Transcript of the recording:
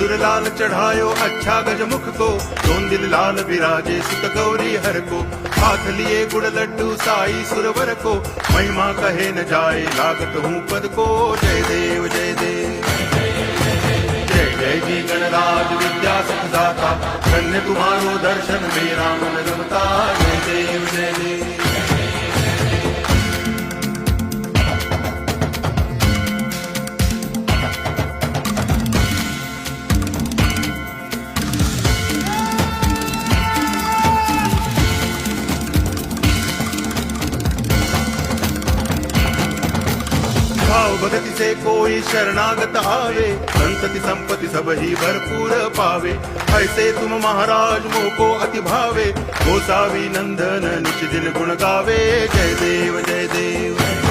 सिंदूर लाल चढ़ायो अच्छा गजमुख को, दोन दिल लाल विराजे सुत गौरी हर को, हाथ लिए गुड़ लड्डू साई सुरवर को, महिमा कहे न जाए लागत हूँ पद को। जय देव जय देव जय जय जी गणराज विद्या सुखदाता, धन्य तुम्हारो दर्शन मेरा मन रमता। जय देव जय देव भाव भगति से कोई शरणागत आवे, संतति संपत्ति सब ही भरपूर पावे। ऐसे तुम महाराज मोको अति भावे, गोसावी नंदन निच दिन गुण गावे। जय देव जय देव